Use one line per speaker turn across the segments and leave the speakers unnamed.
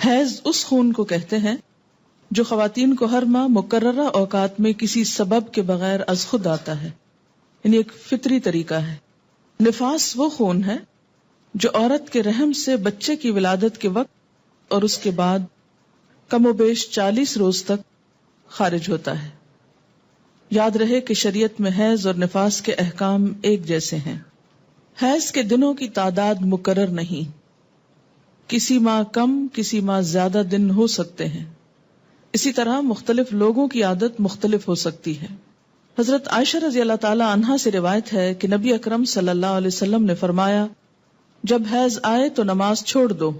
حیض اس خون کو کہتے ہیں جو خواتین کو ہر ماہ مقررہ اوقات میں کسی سبب کے بغیر از خود آتا ہے، یعنی ایک فطری طریقہ ہے۔ نفاس وہ خون ہے جو عورت کے رحم سے بچے کی ولادت کے وقت اور اس کے بعد کم و بیش 40 روز تک خارج ہوتا ہے۔ یاد رہے کہ شریعت میں حیض اور نفاس کے احکام ایک جیسے ہیں۔ حیض کے دنوں کی تعداد مقرر نہیں، کسی ماہ کم کسی ماہ زیادہ دن ہو سکتے ہیں، اسی طرح مختلف لوگوں کی عادت مختلف ہو سکتی ہے۔ حضرت عائشہ رضی اللہ تعالی عنہا سے روایت ہے کہ نبی اکرم صلی اللہ علیہ وسلم نے فرمایا، جب حیض آئے تو نماز چھوڑ دو،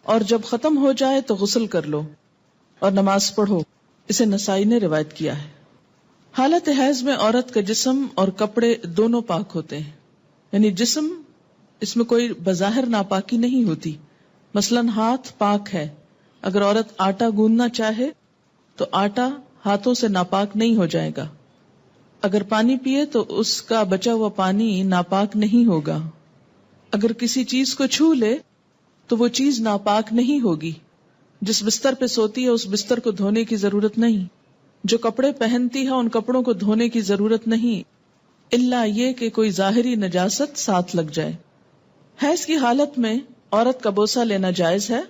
اور جب ختم ہو جائے تو غسل کر لو اور نماز پڑھو۔ اسے نسائی نے روایت کیا ہے۔ حالت حیض میں عورت کا جسم اور کپڑے دونوں پاک ہوتے ہیں، یعنی جسم، اس میں کوئی بظاہر ناپاکی نہیں ہوتی۔ مثلا ہاتھ پاک ہے، اگر عورت آٹا گوندنا چاہے تو آٹا ہاتھوں سے ناپاک نہیں ہو جائے گا۔ اگر پانی پیے تو اس کا بچا ہوا پانی ناپاک نہیں ہوگا۔ اگر کسی چیز کو چھو لے تو وہ چیز ناپاک نہیں ہوگی۔ جس بستر پہ سوتی ہے اس بستر کو دھونے کی ضرورت نہیں، جو کپڑے پہنتی ہے ان کپڑوں کو دھونے کی ضرورت نہیں، الا یہ کہ کوئی ظاہری نجاست ساتھ لگ جائے۔ حیض کی حالت میں عورت کا بوسہ لینا جائز ہے۔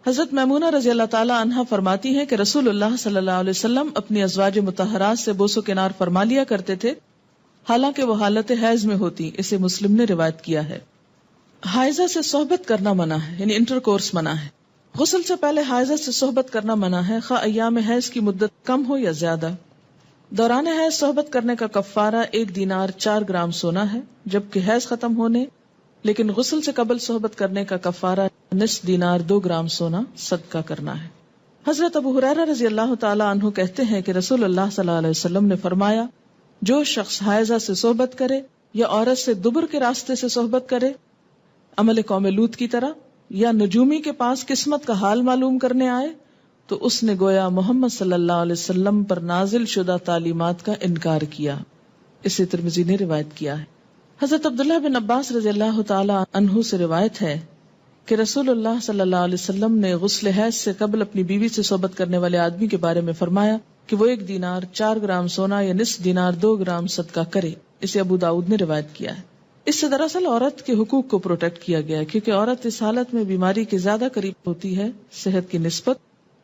حضرت میمونہ رضی اللہ تعالی عنہا فرماتی ہیں کہ رسول اللہ صلی اللہ علیہ وسلم اپنی ازواج مطہرات سے بوس و کنار فرما لیا کرتے تھے، حالانکہ وہ حالت حیض میں ہوتی۔ اسے مسلم نے روایت کیا ہے۔ حائضہ سے صحبت کرنا منع ہے، یعنی انٹر کورس منع ہے۔ غسل سے پہلے حائضہ سے صحبت کرنا منع ہے، خواہ ایام حیض کی مدت کم ہو یا زیادہ۔ دوران حیض صحبت کرنے کا کفارہ 1 دینار 4 گرام سونا ہے، جبکہ حیض ختم ہونے لیکن غسل سے قبل صحبت کرنے کا کفارہ نصف دینار 2 گرام سونا صدقہ کرنا ہے۔ حضرت ابو ہریرہ رضی اللہ تعالی عنہ کہتے ہیں کہ رسول اللہ صلی اللہ علیہ وسلم نے فرمایا، جو شخص حائضہ سے صحبت کرے یا عورت سے دبر کے راستے سے صحبت کرے، عمل قوم لوط کی طرح، یا نجومی کے پاس قسمت کا حال معلوم کرنے آئے، تو اس نے گویا محمد صلی اللہ علیہ وسلم پر نازل شدہ تعلیمات کا انکار کیا۔ اسے ترمذی نے روایت کیا ہے۔ حضرت عبداللہ بن عباس رضی اللہ تعالی عنہ سے روایت ہے کہ رسول اللہ صلی اللہ علیہ وسلم نے غسل حیض سے قبل اپنی بیوی سے صحبت کرنے والے آدمی کے بارے میں فرمایا کہ وہ 1 دینار 4 گرام سونا یا نصف دینار 2 گرام صدقہ کرے۔ اسے ابو داؤد نے روایت کیا ہے۔ اس سے دراصل عورت کے حقوق کو پروٹیکٹ کیا گیا ہے، کیونکہ عورت اس حالت میں بیماری کے زیادہ قریب ہوتی ہے صحت کی نسبت،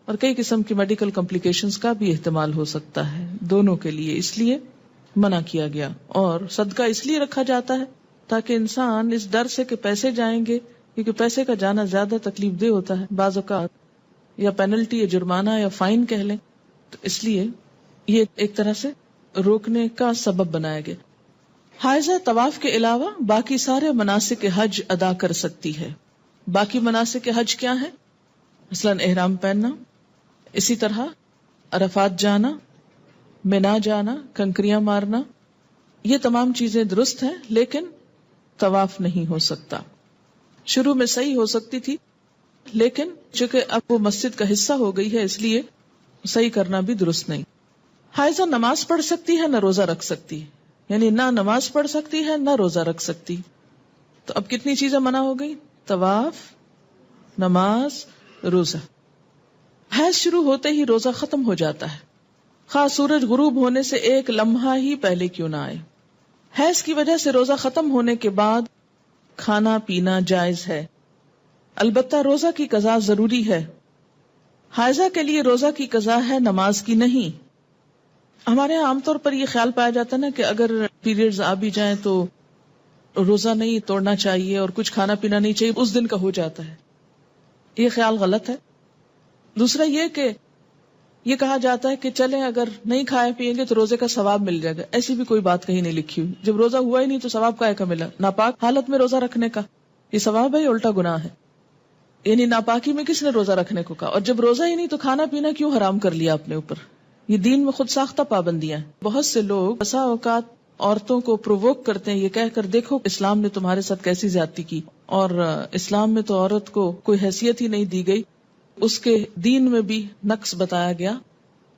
اور کئی قسم کی میڈیکل کمپلیکیشنز کا بھی احتمال ہو سکتا ہے دونوں کے لیے، اس لیے منع کیا گیا۔ اور صدقہ اس لیے رکھا جاتا ہے تاکہ انسان اس ڈر سے کہ پیسے جائیں گے، کیونکہ پیسے کا جانا زیادہ تکلیف دہ ہوتا ہے بعض اوقات، یا پینلٹی یا جرمانہ یا فائن کہہ لیں، تو اس لیے یہ ایک طرح سے روکنے کا سبب بنایا گیا۔ حائضہ طواف کے علاوہ باقی سارے مناسک حج ادا کر سکتی ہے۔ باقی مناسک حج کیا ہیں؟ مثلا احرام پہننا، اسی طرح عرفات جانا، مینا جانا، کنکریاں مارنا، یہ تمام چیزیں درست ہیں، لیکن طواف نہیں ہو سکتا۔ شروع میں صحیح ہو سکتی تھی، لیکن چونکہ اب وہ مسجد کا حصہ ہو گئی ہے، اس لیے صحیح کرنا بھی درست نہیں۔ حائضہ نماز پڑھ سکتی ہے، نہ روزہ رکھ سکتی ہے، یعنی نہ نماز پڑھ سکتی ہے نہ روزہ رکھ سکتی۔ تو اب کتنی چیزیں منع ہو گئی؟ طواف، نماز، روزہ۔ حیض شروع ہوتے ہی روزہ ختم ہو جاتا ہے، خواہ سورج غروب ہونے سے 1 لمحہ ہی پہلے کیوں نہ آئے۔ حیض کی وجہ سے روزہ ختم ہونے کے بعد کھانا پینا جائز ہے، البتہ روزہ کی قضا ضروری ہے۔ حائضہ کے لیے روزہ کی قضا ہے، نماز کی نہیں۔ ہمارے یہاں عام طور پر یہ خیال پایا جاتا ہے نا کہ اگر پیریڈز آ بھی جائیں تو روزہ نہیں توڑنا چاہیے اور کچھ کھانا پینا نہیں چاہیے، اس دن کا ہو جاتا ہے۔ یہ خیال غلط ہے۔ دوسرا یہ کہ یہ کہا جاتا ہے کہ چلیں اگر نہیں کھائے پیئیں گے تو روزے کا ثواب مل جائے گا، ایسی بھی کوئی بات کہیں نہیں لکھی ہوئی۔ جب روزہ ہوا ہی نہیں تو ثواب کائے کا ملا؟ ناپاک حالت میں روزہ رکھنے کا یہ ثواب ہے یا الٹا گناہ ہے؟ یعنی ناپاکی میں کس نے روزہ رکھنے کو کہا؟ اور جب روزہ ہی نہیں تو کھانا پینا کیوں حرام کر لیا اپنے اوپر؟ یہ دین میں خود ساختہ پابندیاں ہیں۔ بہت سے لوگ بسا اوقات عورتوں کو پرووک کرتے ہیں یہ کہہ کر، دیکھو اسلام نے تمہارے ساتھ کیسی زیادتی کی، اور اسلام میں تو عورت کو کوئی حیثیت ہی نہیں دی گئی، اس کے دین میں بھی نقص بتایا گیا۔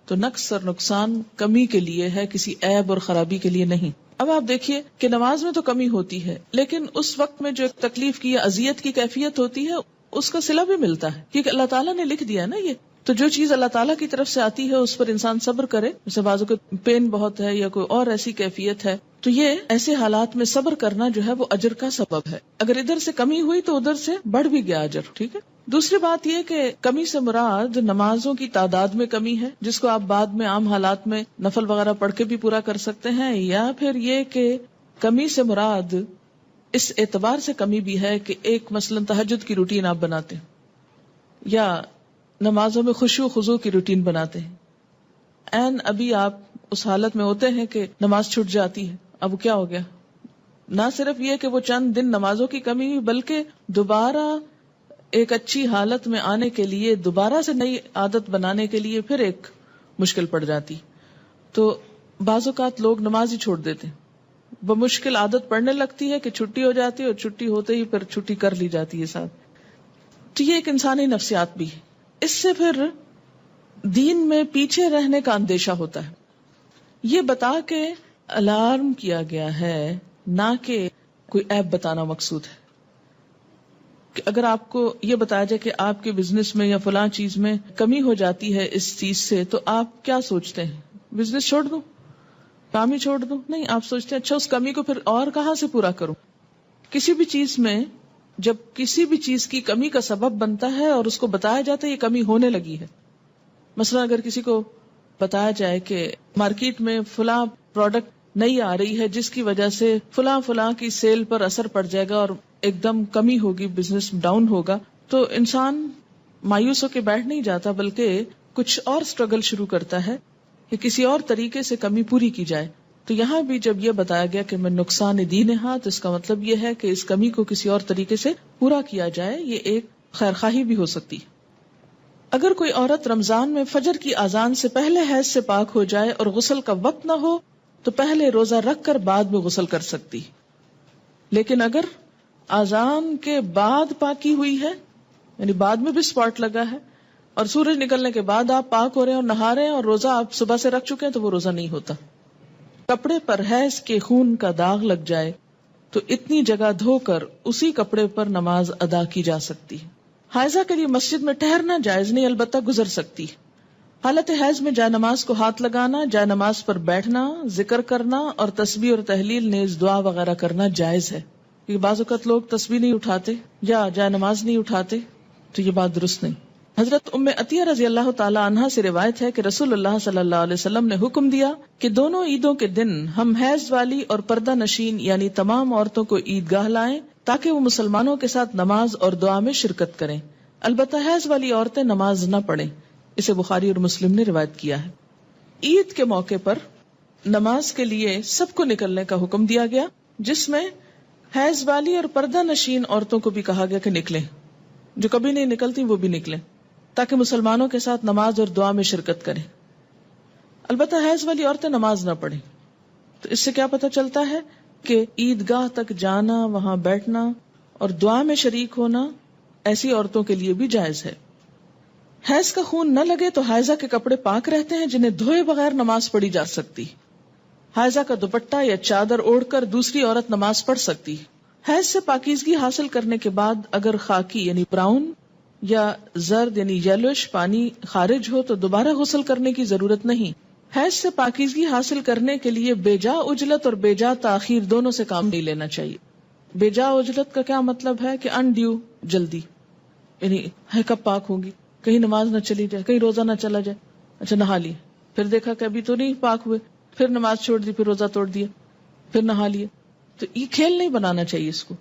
تو نقص اور نقصان کمی کے لیے ہے، کسی عیب اور خرابی کے لیے نہیں۔ اب آپ دیکھیے کہ نماز میں تو کمی ہوتی ہے، لیکن اس وقت میں جو ایک تکلیف کی یا اذیت کی کیفیت ہوتی ہے اس کا صلہ بھی ملتا ہے، کیونکہ اللہ تعالیٰ نے لکھ دیا نا یہ. تو جو چیز اللہ تعالیٰ کی طرف سے آتی ہے اس پر انسان صبر کرے. جیسے بازو کو پین بہت ہے یا کوئی اور ایسی کیفیت ہے، تو یہ ایسے حالات میں صبر کرنا جو ہے وہ اجر کا سبب ہے. اگر ادھر سے کمی ہوئی تو ادھر سے بڑھ بھی گیا اجر. ٹھیک ہے. دوسری بات یہ کہ کمی سے مراد نمازوں کی تعداد میں کمی ہے، جس کو آپ بعد میں عام حالات میں نفل وغیرہ پڑھ کے بھی پورا کر سکتے ہیں، یا پھر یہ کہ کمی سے مراد اس اعتبار سے کمی بھی ہے کہ ایک مثلا تہجد کی روٹین آپ بناتے ہیں یا نمازوں میں خشوع خضوع کی روٹین بناتے ہیں، این ابھی آپ اس حالت میں ہوتے ہیں کہ نماز چھوٹ جاتی ہے. اب کیا ہو گیا؟ نہ صرف یہ کہ وہ چند دن نمازوں کی کمی ہوئی، بلکہ دوبارہ ایک اچھی حالت میں آنے کے لیے، دوبارہ سے نئی عادت بنانے کے لیے پھر ایک مشکل پڑ جاتی. تو بعض اوقات لوگ نماز ہی چھوڑ دیتے ہیں، بمشکل عادت پڑنے لگتی ہے کہ چھٹی ہو جاتی ہے اور چھٹی ہوتے ہی پھر چھٹی کر لی جاتی ہے ساتھ. تو یہ ایک انسانی نفسیات بھی ہے. اس سے پھر دین میں پیچھے رہنے کا اندیشہ ہوتا ہے. یہ بتا کے الارم کیا گیا ہے، نہ کہ کوئی عیب بتانا مقصود ہے. کہ اگر آپ کو یہ بتایا جائے کہ آپ کے بزنس میں یا فلاں چیز میں کمی ہو جاتی ہے اس چیز سے، تو آپ کیا سوچتے ہیں؟ بزنس چھوڑ دوں، کام ہی چھوڑ دوں؟ نہیں، آپ سوچتے ہیں اچھا اس کمی کو پھر اور کہاں سے پورا کروں. کسی بھی چیز میں جب کسی بھی چیز کی کمی کا سبب بنتا ہے اور اس کو بتایا جاتا ہے یہ کمی ہونے لگی ہے. مثلا اگر کسی کو بتایا جائے کہ مارکیٹ میں فلاں پروڈکٹ نہیں آ رہی ہے جس کی وجہ سے فلاں کی سیل پر اثر پڑ جائے گا اور ایک دم کمی ہوگی، بزنس ڈاؤن ہوگا، تو انسان مایوس ہو کے بیٹھ نہیں جاتا، بلکہ کچھ اور سٹرگل شروع کرتا ہے کہ کسی اور طریقے سے کمی پوری کی جائے. تو یہاں بھی جب یہ بتایا گیا کہ میں نقصان دین ہے، تو اس کا مطلب یہ ہے کہ اس کمی کو کسی اور طریقے سے پورا کیا جائے. یہ ایک خیرخواہی بھی ہو سکتی. اگر کوئی عورت رمضان میں فجر کی اذان سے پہلے حیض سے پاک ہو جائے اور غسل کا وقت نہ ہو تو پہلے روزہ رکھ کر بعد میں غسل کر سکتی. لیکن اگر اذان کے بعد پاکی ہوئی ہے، یعنی بعد میں بھی اسپاٹ لگا ہے، اور سورج نکلنے کے بعد آپ پاک ہو رہے ہیں اور نہا رہے ہیں اور روزہ آپ صبح سے رکھ چکے ہیں، تو وہ روزہ نہیں ہوتا. کپڑے پر حیض کے خون کا داغ لگ جائے تو اتنی جگہ دھو کر اسی کپڑے پر نماز ادا کی جا سکتی ہے. حائضہ کے لیے مسجد میں ٹھہرنا جائز نہیں، البتہ گزر سکتی. حالت حیض میں جائے نماز کو ہاتھ لگانا، جائے نماز پر بیٹھنا، ذکر کرنا اور تسبیح اور تحلیل نیز دعا وغیرہ کرنا جائز ہے. کیونکہ بعض اوقات لوگ تسبیح نہیں اٹھاتے یا جائے نماز نہیں اٹھاتے، تو یہ بات درست نہیں. حضرت ام عطیہ رضی اللہ تعالی عنہا سے روایت ہے کہ رسول اللہ صلی اللہ علیہ وسلم نے حکم دیا کہ دونوں عیدوں کے دن ہم حیض والی اور پردہ نشین یعنی تمام عورتوں کو عیدگاہ لائیں تاکہ وہ مسلمانوں کے ساتھ نماز اور دعا میں شرکت کریں. البتہ حیض والی عورتیں نماز نہ پڑھیں. اسے بخاری اور مسلم نے روایت کیا ہے. عید کے موقع پر نماز کے لیے سب کو نکلنے کا حکم دیا گیا، جس میں حیض والی اور پردہ نشین عورتوں کو بھی کہا گیا کہ نکلیں. جو کبھی نہیں نکلتی وہ بھی نکلیں تاکہ مسلمانوں کے ساتھ نماز اور دعا میں شرکت کریں. البتہ حیض والی عورتیں نماز نہ پڑھیں. تو اس سے کیا پتہ چلتا ہے کہ عیدگاہ تک جانا، وہاں بیٹھنا اور دعا میں شریک ہونا ایسی عورتوں کے لیے بھی جائز ہے. حیض کا خون نہ لگے تو حائضہ کے کپڑے پاک رہتے ہیں جنہیں دھوئے بغیر نماز پڑھی جا سکتی. حائضہ کا دوپٹہ یا چادر اوڑھ کر دوسری عورت نماز پڑھ سکتی. حیض سے پاکیزگی حاصل کرنے کے بعد اگر خاکی یعنی براؤن یا زرد یعنی یلوش پانی خارج ہو تو دوبارہ غسل کرنے کی ضرورت نہیں. حیض سے پاکیزگی حاصل کرنے کے لیے بے جا عجلت اور بے جا تاخیر دونوں سے کام نہیں لینا چاہیے. بے جا عجلت کا کیا مطلب ہے کہ انڈیو جلدی، یعنی ہے کب پاک ہوگی، کہیں نماز نہ چلی جائے، کہیں روزہ نہ چلا جائے. اچھا نہا لی، پھر دیکھا کہ ابھی تو نہیں پاک ہوئے، پھر نماز چھوڑ دی، پھر روزہ توڑ دیا، پھر نہا لیے. تو یہ کھیل نہیں بنانا چاہیے اس کو.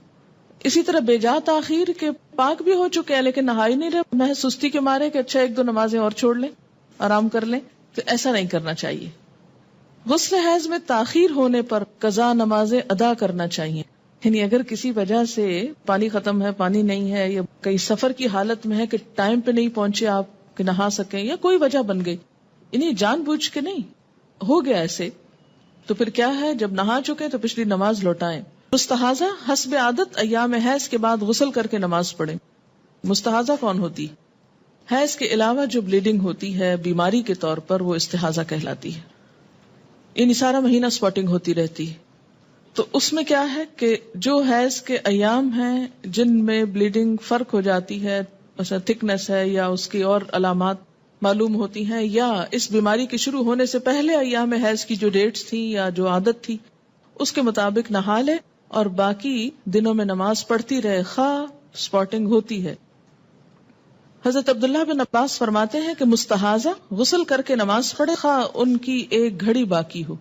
اسی طرح بے جا تاخیر کے پاک بھی ہو چکے ہیں لیکن نہائی نہیں رہے، محض سستی کے مارے کہ اچھا ایک دو نمازیں اور چھوڑ لیں، آرام کر لیں، تو ایسا نہیں کرنا چاہیے. غسل حیض میں تاخیر ہونے پر قضا نمازیں ادا کرنا چاہیے. یعنی اگر کسی وجہ سے پانی ختم ہے، پانی نہیں ہے، یا کئی سفر کی حالت میں ہے کہ ٹائم پہ نہیں پہنچے آپ کہ نہا سکیں، یا کوئی وجہ بن گئی، یعنی جان بوجھ کے نہیں ہو گیا ایسے، تو پھر کیا ہے، جب نہا چکے تو پچھلی نماز لوٹائیں. مستحاضہ حسب عادت ایام حیض کے بعد غسل کر کے نماز پڑھیں. مستحاضہ کون ہوتی؟ حیض کے علاوہ جو بلیڈنگ ہوتی ہے بیماری کے طور پر، وہ استحاضہ کہلاتی ہے. یعنی سارا مہینہ سپاٹنگ ہوتی رہتی ہے. تو اس میں کیا ہے کہ جو حیض کے ایام ہیں جن میں بلیڈنگ فرق ہو جاتی ہے، مثلا تھکنس ہے یا اس کی اور علامات معلوم ہوتی ہیں، یا اس بیماری کے شروع ہونے سے پہلے ایام حیض کی جو ڈیٹس تھی یا جو عادت تھی اس کے مطابق نہا لے اور باقی دنوں میں نماز پڑھتی رہے خواہ سپاٹنگ ہوتی ہے۔ حضرت عبداللہ بن عباس فرماتے ہیں کہ مستحاضہ غسل کر کے نماز پڑھے خواہ ان کی ایک گھڑی باقی ہو،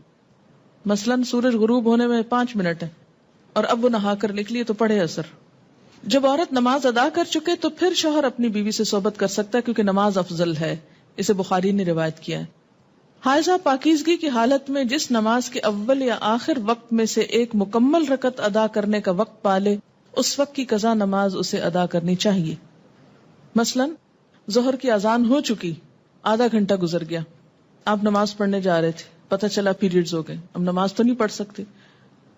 مثلا سورج غروب ہونے میں 5 منٹ ہے اور اب وہ نہا کر نکلی تو پڑھے اثر۔ جب عورت نماز ادا کر چکے تو پھر شوہر اپنی بیوی سے صحبت کر سکتا ہے کیونکہ نماز افضل ہے، اسے بخاری نے روایت کیا ہے۔ حائضہ پاکیزگی کی حالت میں جس نماز کے اول یا آخر وقت میں سے ایک مکمل رکعت ادا کرنے کا وقت پالے اس وقت کی قضا نماز اسے ادا کرنی چاہیے۔ مثلا ظہر کی اذان ہو چکی، آدھا گھنٹہ گزر گیا، آپ نماز پڑھنے جا رہے تھے، پتہ چلا پیریڈز ہو گئے، اب نماز تو نہیں پڑھ سکتے،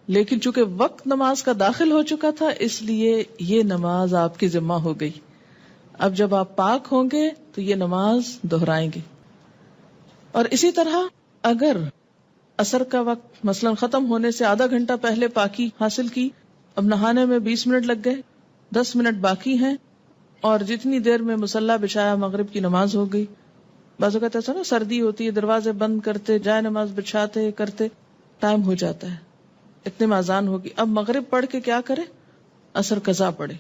لیکن چونکہ وقت نماز کا داخل ہو چکا تھا اس لیے یہ نماز آپ کی ذمہ ہو گئی۔ اب جب آپ پاک ہوں گے تو یہ نماز دہرائیں گے۔ اور اسی طرح اگر عصر کا وقت مثلا ختم ہونے سے آدھا گھنٹہ پہلے پاکی حاصل کی، اب نہانے میں 20 منٹ لگ گئے، 10 منٹ باقی ہیں، اور جتنی دیر میں مصلی بچھایا مغرب کی نماز ہو گئی۔ بعض اوقات ایسا نا سردی ہوتی ہے، دروازے بند کرتے جائے نماز بچھاتے کرتے ٹائم ہو جاتا ہے، اتنے میں اذان ہوگی، اب مغرب پڑھ کے کیا کرے؟ عصر قضا پڑھے۔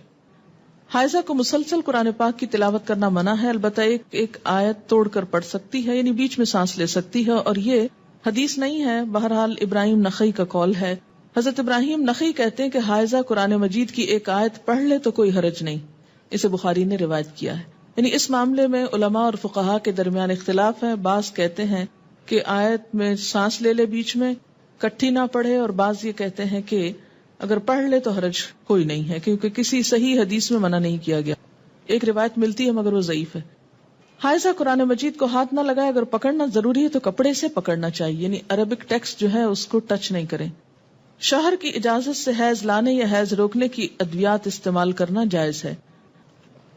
حائضہ کو مسلسل قرآن پاک کی تلاوت کرنا منع ہے، البتہ ایک آیت توڑ کر پڑھ سکتی ہے، یعنی بیچ میں سانس لے سکتی ہے، اور یہ حدیث نہیں ہے، بہرحال ابراہیم نخعی کا قول ہے۔ حضرت ابراہیم نخعی کہتے ہیں کہ حائضہ قرآن مجید کی ایک آیت پڑھ لے تو کوئی حرج نہیں، اسے بخاری نے روایت کیا ہے۔ یعنی اس معاملے میں علماء اور فقہاء کے درمیان اختلاف ہے، بعض کہتے ہیں کہ آیت میں سانس لے لے بیچ میں، کٹھی نہ پڑھے، اور بعض یہ کہتے ہیں کہ اگر پڑھ لے تو حرج کوئی نہیں ہے، کیونکہ کسی صحیح حدیث میں منع نہیں کیا گیا۔ ایک روایت ملتی ہے مگر وہ ضعیف ہے۔ حائضہ قرآن مجید کو ہاتھ نہ لگائے، اگر پکڑنا ضروری ہے تو کپڑے سے پکڑنا چاہیے، یعنی عربک ٹیکسٹ جو ہے اس کو ٹچ نہیں کریں۔ شوہر کی اجازت سے حیض لانے یا حیض روکنے کی ادویات استعمال کرنا جائز ہے۔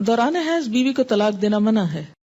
دوران حیض بیوی کو طلاق دینا منع ہے۔